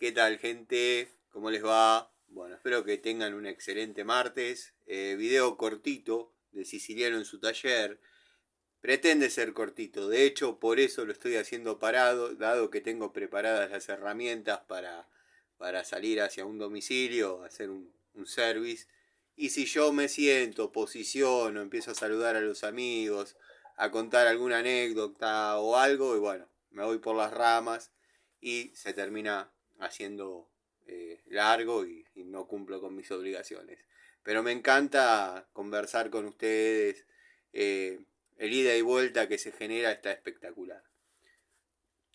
¿Qué tal, gente? ¿Cómo les va? Bueno, espero que tengan un excelente martes. Video cortito de Siciliano en su taller. Pretende ser cortito, de hecho por eso lo estoy haciendo parado, dado que tengo preparadas las herramientas para salir hacia un domicilio, hacer un service. Y si yo me siento, posiciono, empiezo a saludar a los amigos, a contar alguna anécdota o algo, y bueno, me voy por las ramas y se termina haciendo largo y no cumplo con mis obligaciones. Pero me encanta conversar con ustedes. El ida y vuelta que se genera está espectacular.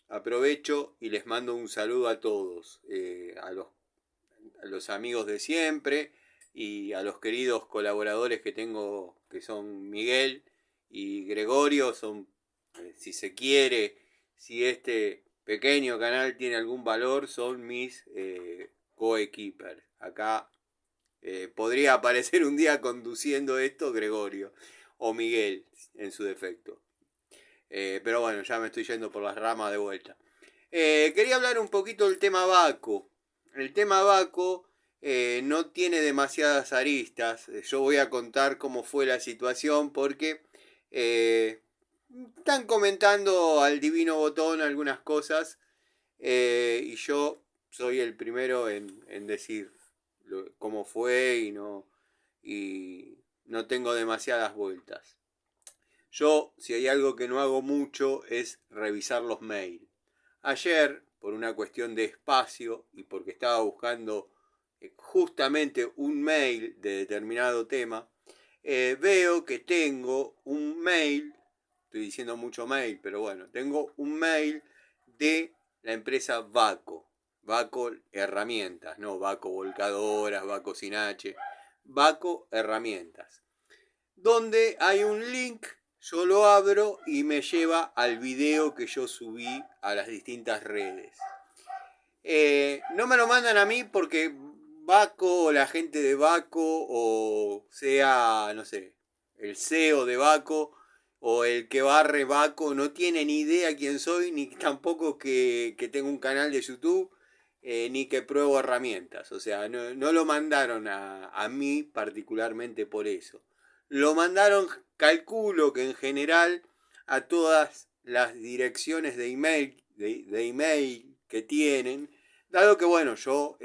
Aprovecho y les mando un saludo a todos, a los amigos de siempre y a los queridos colaboradores que tengo, que son Miguel y Gregorio. Son, si se quiere, si este pequeño canal tiene algún valor, son mis coequippers. Acá podría aparecer un día conduciendo esto Gregorio o Miguel en su defecto. Pero bueno, ya me estoy yendo por las ramas de vuelta. Quería hablar un poquito del tema Baco. El tema Baco no tiene demasiadas aristas. Yo voy a contar cómo fue la situación porque están comentando al divino botón algunas cosas y yo soy el primero en decir cómo fue y no tengo demasiadas vueltas. Yo, si hay algo que no hago mucho, es revisar los mails. Ayer, por una cuestión de espacio y porque estaba buscando justamente un mail de determinado tema, veo que tengo un mail, estoy diciendo mucho mail, pero bueno, tengo un mail de la empresa Baco. Baco Herramientas, no Baco Volcadoras, Baco Sin H, Baco Herramientas, donde hay un link. Yo lo abro y me lleva al video que yo subí a las distintas redes. No me lo mandan a mí porque Baco o la gente de Baco, o sea, no sé, el CEO de Baco o el que barre Baco, no tiene ni idea quién soy, ni tampoco que tengo un canal de YouTube, ni que pruebo herramientas. O sea, no lo mandaron a mí particularmente por eso. Lo mandaron, calculo que en general, a todas las direcciones de email que tienen, dado que bueno, yo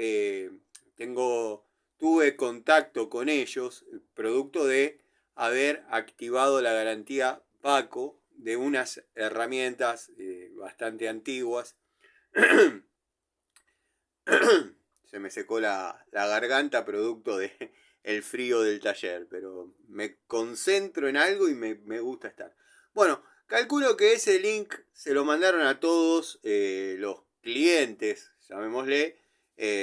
tuve contacto con ellos, producto de haber activado la garantía Baco de unas herramientas bastante antiguas. Se me secó la garganta producto de el frío del taller, pero me concentro en algo y me gusta estar. Bueno, calculo que ese link se lo mandaron a todos los clientes, llamémosle,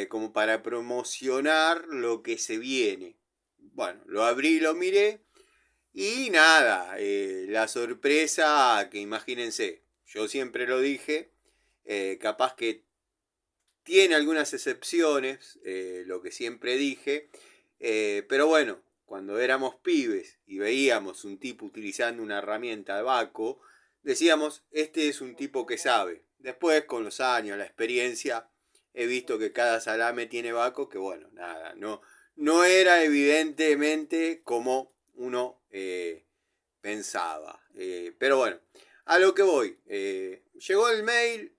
como para promocionar lo que se viene. Bueno, lo abrí, lo miré y nada, la sorpresa que imagínense, yo siempre lo dije, capaz que tiene algunas excepciones, lo que siempre dije, pero bueno, cuando éramos pibes y veíamos un tipo utilizando una herramienta de Baco, decíamos, este es un tipo que sabe. Después, con los años, la experiencia, he visto que cada salame tiene Baco, que bueno, nada, no era evidentemente como uno pensaba. Pero bueno, a lo que voy. Llegó el mail,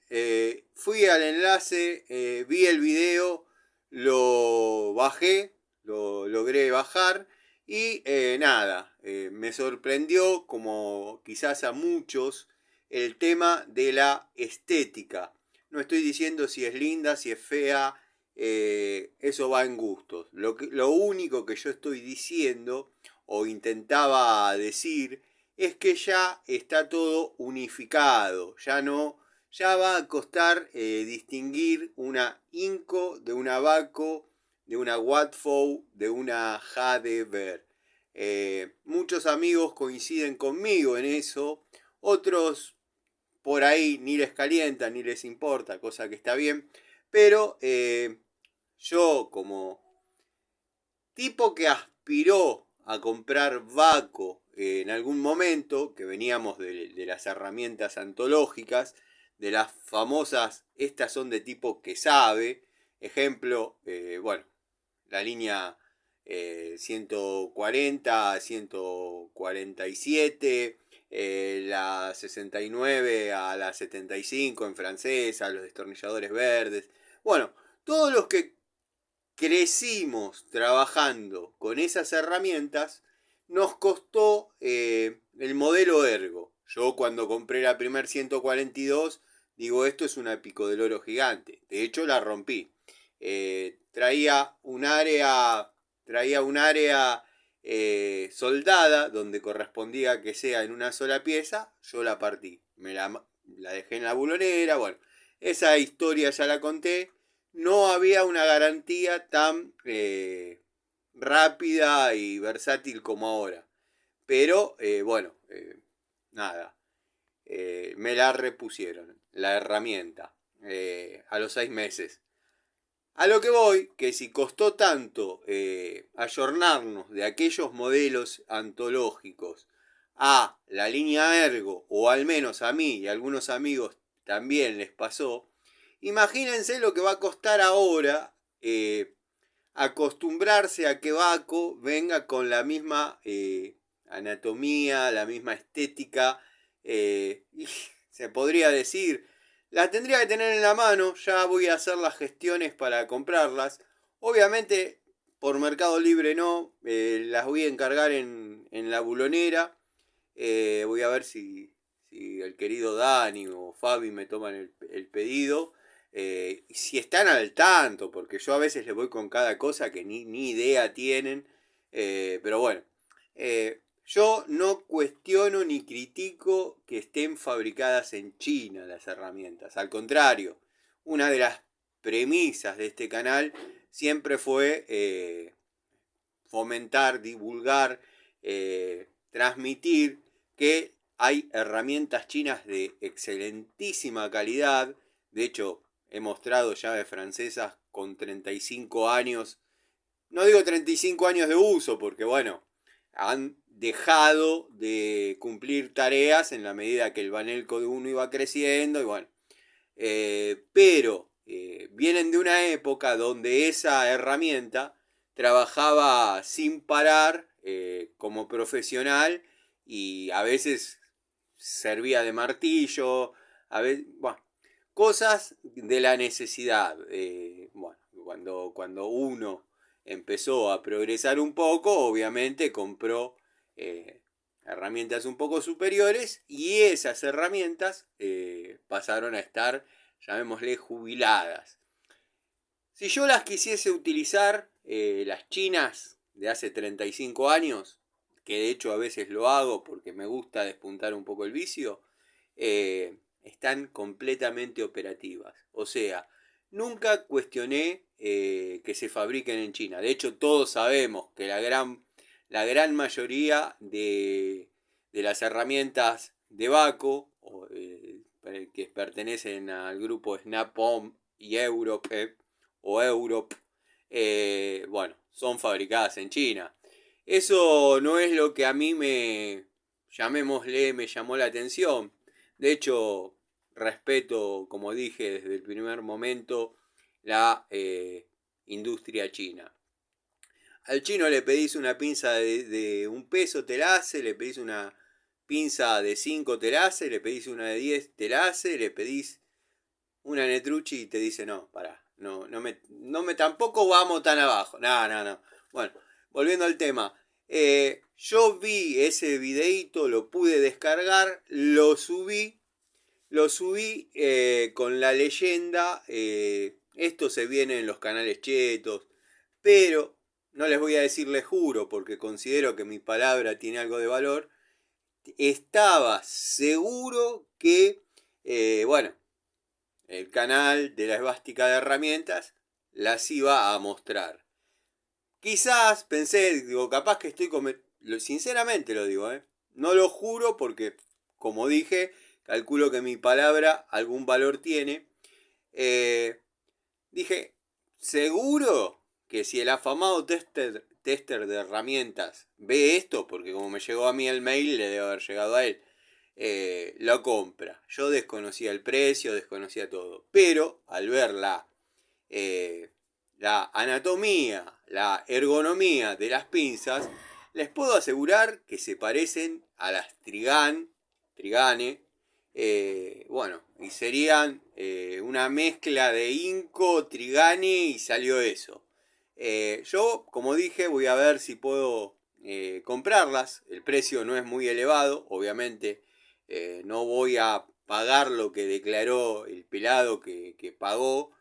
fui al enlace, vi el video, lo bajé, lo logré bajar y nada, me sorprendió, como quizás a muchos, el tema de la estética. No estoy diciendo si es linda, si es fea, eso va en gustos. Lo único que yo estoy diciendo o intentaba decir es que ya está todo unificado, ya va a costar distinguir una Inco de una Baco, de una Watfo, de una Hadever. Muchos amigos coinciden conmigo en eso, otros por ahí ni les calienta ni les importa, cosa que está bien, pero yo como tipo que aspiró a comprar Baco en algún momento, que veníamos de las herramientas antológicas, de las famosas, estas son de tipo que sabe, Ejemplo, bueno, la línea 140, 147, la 69 a la 75 en francesa, los destornilladores verdes. Bueno, todos los que crecimos trabajando con esas herramientas, nos costó el modelo Ergo. Yo cuando compré la primer 142, digo, esto es una pico del oro gigante. De hecho, la rompí. Traía un área soldada donde correspondía que sea en una sola pieza. Yo la partí. La dejé en la bulonera. Bueno, esa historia ya la conté. No había una garantía tan rápida y versátil como ahora. Pero bueno, nada, me la repusieron, la herramienta, a los 6 meses. A lo que voy, que si costó tanto ayornarnos de aquellos modelos antológicos a la línea Ergo, o al menos a mí y a algunos amigos también les pasó, imagínense lo que va a costar ahora acostumbrarse a que Baco venga con la misma anatomía, la misma estética, y se podría decir, las tendría que tener en la mano, ya voy a hacer las gestiones para comprarlas. Obviamente, por Mercado Libre no, las voy a encargar en la bulonera. Voy a ver si el querido Dani o Fabi me toman el pedido. Si están al tanto, porque yo a veces les voy con cada cosa que ni idea tienen. Pero bueno, yo no cuestiono ni critico que estén fabricadas en China las herramientas. Al contrario, una de las premisas de este canal siempre fue fomentar, divulgar, transmitir que hay herramientas chinas de excelentísima calidad. De hecho, he mostrado llaves francesas con 35 años. No digo 35 años de uso, porque bueno, han dejado de cumplir tareas en la medida que el banelco de uno iba creciendo y bueno. Pero vienen de una época donde esa herramienta trabajaba sin parar como profesional y a veces servía de martillo, a veces, bueno, cosas de la necesidad. Bueno, cuando uno empezó a progresar un poco, obviamente compró herramientas un poco superiores y esas herramientas pasaron a estar, llamémosle, jubiladas. Si yo las quisiese utilizar, las chinas de hace 35 años, que de hecho a veces lo hago porque me gusta despuntar un poco el vicio, están completamente operativas. O sea, nunca cuestioné que se fabriquen en China. De hecho, todos sabemos que la gran mayoría de las herramientas de Baco, que pertenecen al grupo Snap-on y Europe, bueno, son fabricadas en China. Eso no es lo que a mí me llamó la atención. De hecho, respeto, como dije desde el primer momento, la industria china. Al chino le pedís una pinza de 1 peso, te la hace, le pedís una pinza de 5, te la hace, le pedís una de 10, te la hace, le pedís una Netrucci y te dice, no, pará, no me tampoco vamos tan abajo. No. Bueno, volviendo al tema. Yo vi ese videito, lo pude descargar, lo subí con la leyenda, esto se viene en los canales chetos, pero no les voy a decir les juro porque considero que mi palabra tiene algo de valor. Estaba seguro que, bueno, el canal de la esvástica de herramientas las iba a mostrar. Quizás pensé, digo, capaz que estoy sinceramente lo digo, no lo juro porque, como dije, calculo que mi palabra algún valor tiene. Dije, seguro que si el afamado tester de herramientas ve esto, porque como me llegó a mí el mail, le debe haber llegado a él, lo compra. Yo desconocía el precio, desconocía todo. Pero al ver la la anatomía, la ergonomía de las pinzas, les puedo asegurar que se parecen a las Trigane, bueno, y serían una mezcla de Inco, Trigane y salió eso. Yo, como dije, voy a ver si puedo comprarlas. El precio no es muy elevado, obviamente no voy a pagar lo que declaró el pelado que pagó,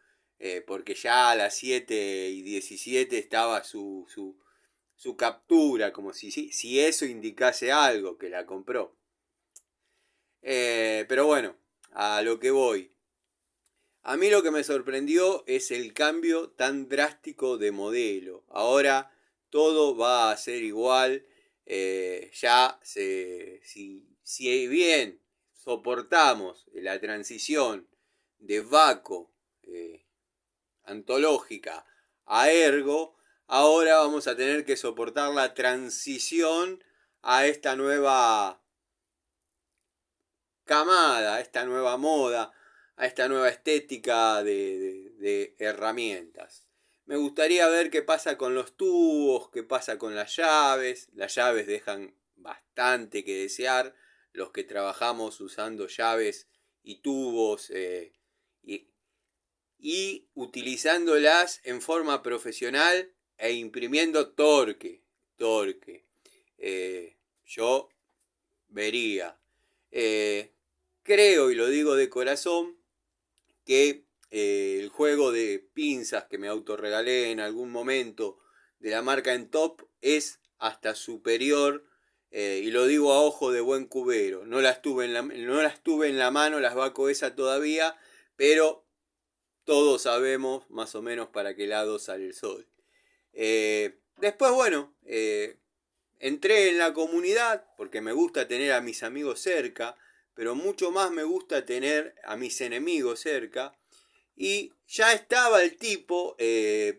porque ya a las 7:17 estaba su captura, como si eso indicase algo, que la compró. Pero bueno, a lo que voy. A mí lo que me sorprendió es el cambio tan drástico de modelo. Ahora todo va a ser igual. Si bien soportamos la transición de Vaco antológica a Ergo, ahora vamos a tener que soportar la transición a esta nueva camada, a esta nueva moda, a esta nueva estética de herramientas. Me gustaría ver qué pasa con los tubos, qué pasa con las llaves. Las llaves dejan bastante que desear. Los que trabajamos usando llaves y tubos y utilizándolas en forma profesional e imprimiendo torque. Yo vería. Creo, y lo digo de corazón, que el juego de pinzas que me autorregalé en algún momento de la marca En Top es hasta superior, y lo digo a ojo de buen cubero. No las tuve en la mano, las Vaco esa todavía, pero todos sabemos más o menos para qué lado sale el sol. Después, bueno, entré en la comunidad porque me gusta tener a mis amigos cerca, pero mucho más me gusta tener a mis enemigos cerca. Y ya estaba el tipo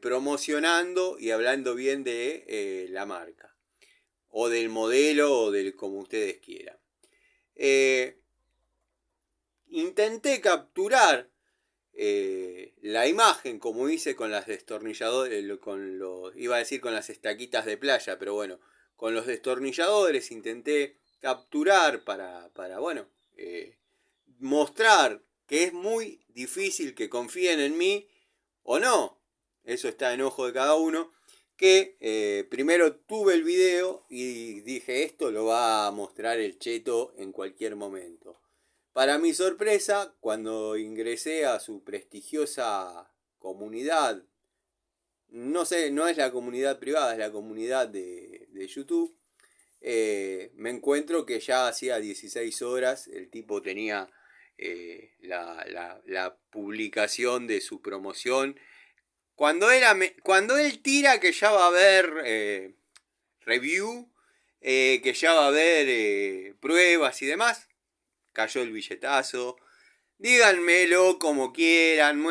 promocionando y hablando bien de la marca, o del modelo, o del como ustedes quieran. Intenté capturar la imagen, como hice con las destornilladores, iba a decir con las estaquitas de playa, pero bueno, con los destornilladores intenté capturar para bueno, mostrar que es muy difícil que confíen en mí o no. Eso está en ojo de cada uno. Que primero tuve el video y dije, esto lo va a mostrar el cheto en cualquier momento. Para mi sorpresa, cuando ingresé a su prestigiosa comunidad, no sé, no es la comunidad privada, es la comunidad de YouTube, me encuentro que ya hacía 16 horas el tipo tenía la publicación de su promoción. Cuando él tira que ya va a haber review, que ya va a haber pruebas y demás, cayó el billetazo. Díganmelo como quieran,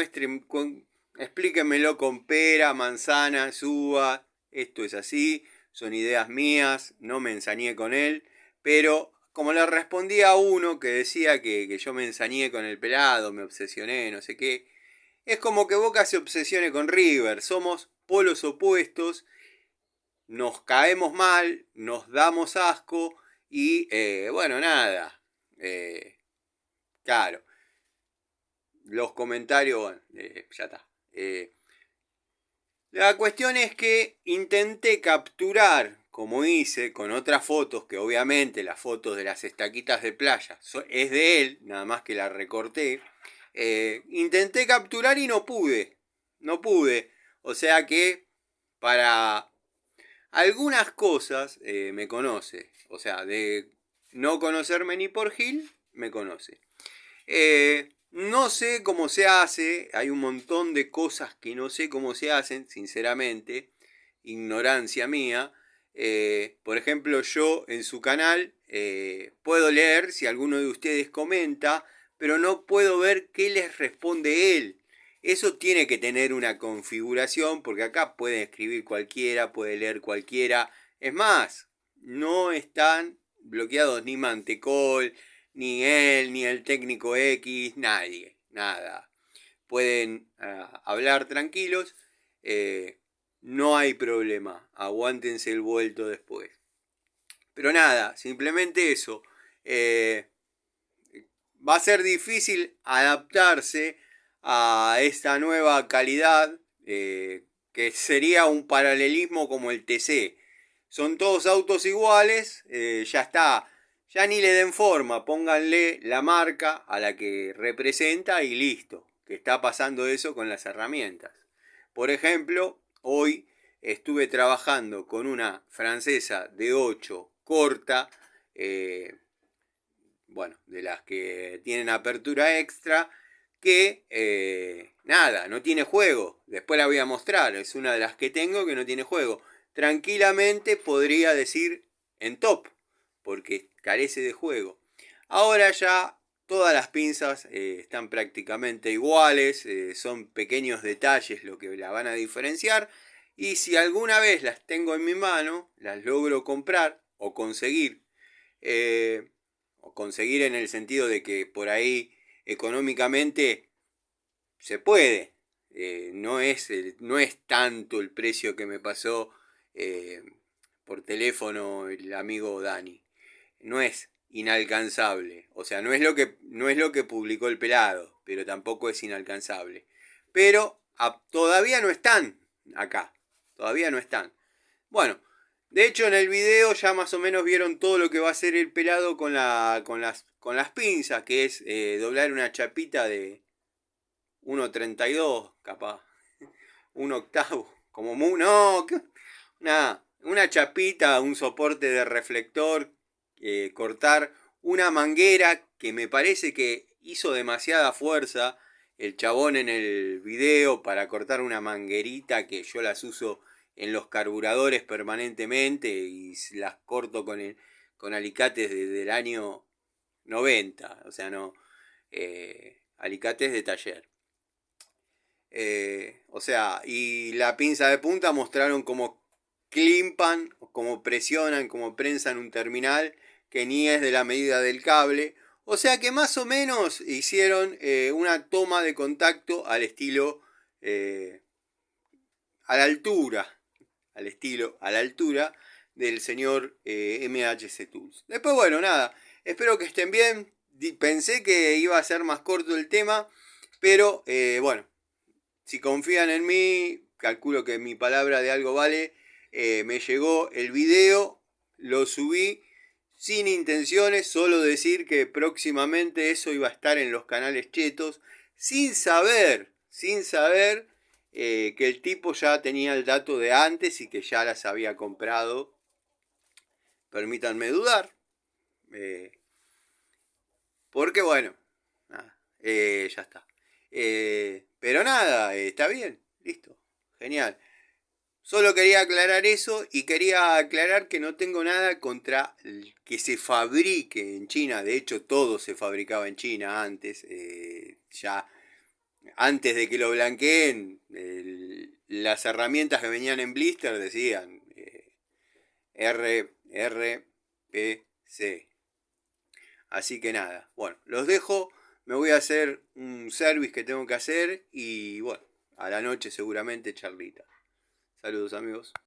explíquenmelo con pera, manzana, uva. Esto es así, son ideas mías, no me ensañé con él. Pero como le respondí a uno que decía que yo me ensañé con el pelado, me obsesioné, no sé qué, es como que Boca se obsesione con River. Somos polos opuestos, nos caemos mal, nos damos asco y bueno, nada. Claro, los comentarios, bueno, ya está. La cuestión es que intenté capturar, como hice con otras fotos, que obviamente las fotos de las estaquitas de playa es de él, nada más que la recorté. Intenté capturar y no pude. No pude. O sea que para algunas cosas me conoce. O sea, de no conocerme ni por Gil, me conoce. No sé cómo se hace, hay un montón de cosas que no sé cómo se hacen, sinceramente, ignorancia mía. Por ejemplo, yo en su canal puedo leer si alguno de ustedes comenta, pero no puedo ver qué les responde él. Eso tiene que tener una configuración, porque acá puede escribir cualquiera, puede leer cualquiera. Es más, no están bloqueados ni Mantecol, ni él, ni el técnico X, nadie, nada. pueden hablar tranquilos, no hay problema, aguántense el vuelto después. Pero nada, simplemente eso. Va a ser difícil adaptarse a esta nueva calidad, que sería un paralelismo como el TC. Son todos autos iguales, ya está. Ya ni le den forma, pónganle la marca a la que representa y listo. Que está pasando eso con las herramientas. Por ejemplo, hoy estuve trabajando con una francesa de 8 corta, bueno, de las que tienen apertura extra, que nada, no tiene juego. Después la voy a mostrar, es una de las que tengo que no tiene juego. Tranquilamente podría decir en top, porque carece de juego. Ahora ya todas las pinzas están prácticamente iguales, son pequeños detalles lo que la van a diferenciar. Y si alguna vez las tengo en mi mano, las logro comprar o conseguir, o conseguir en el sentido de que por ahí económicamente se puede. No es tanto el precio que me pasó por teléfono el amigo Dani. No es inalcanzable. O sea, no es lo que publicó el pelado, pero tampoco es inalcanzable. Pero todavía no están acá. Todavía no están. Bueno, de hecho en el video ya más o menos vieron todo lo que va a hacer el pelado con las pinzas, que es doblar una chapita de 1.32, capaz, un octavo, como no, nada, una chapita, un soporte de reflector, cortar una manguera que me parece que hizo demasiada fuerza el chabón en el video para cortar una manguerita que yo las uso en los carburadores permanentemente y las corto con alicates del año 90, o sea, no, alicates de taller. O sea, y la pinza de punta mostraron cómo climpan, cómo presionan, cómo prensan un terminal que ni es de la medida del cable. O sea que más o menos hicieron una toma de contacto al estilo, a la altura, a la altura del señor MHC Tools. Después, bueno, nada, espero que estén bien. Pensé que iba a ser más corto el tema, pero bueno, si confían en mí, calculo que mi palabra de algo vale. Me llegó el video, lo subí sin intenciones, solo decir que próximamente eso iba a estar en los canales chetos, sin saber que el tipo ya tenía el dato de antes y que ya las había comprado. Permítanme dudar, porque bueno, nada, ya está. Pero nada, está bien, listo, genial. Solo quería aclarar eso y quería aclarar que no tengo nada contra el que se fabrique en China. De hecho, todo se fabricaba en China antes. Ya antes de que lo blanqueen, las herramientas que venían en blister decían RPC. Así que nada, bueno, los dejo. Me voy a hacer un service que tengo que hacer y bueno, a la noche seguramente charlita. Saludos amigos.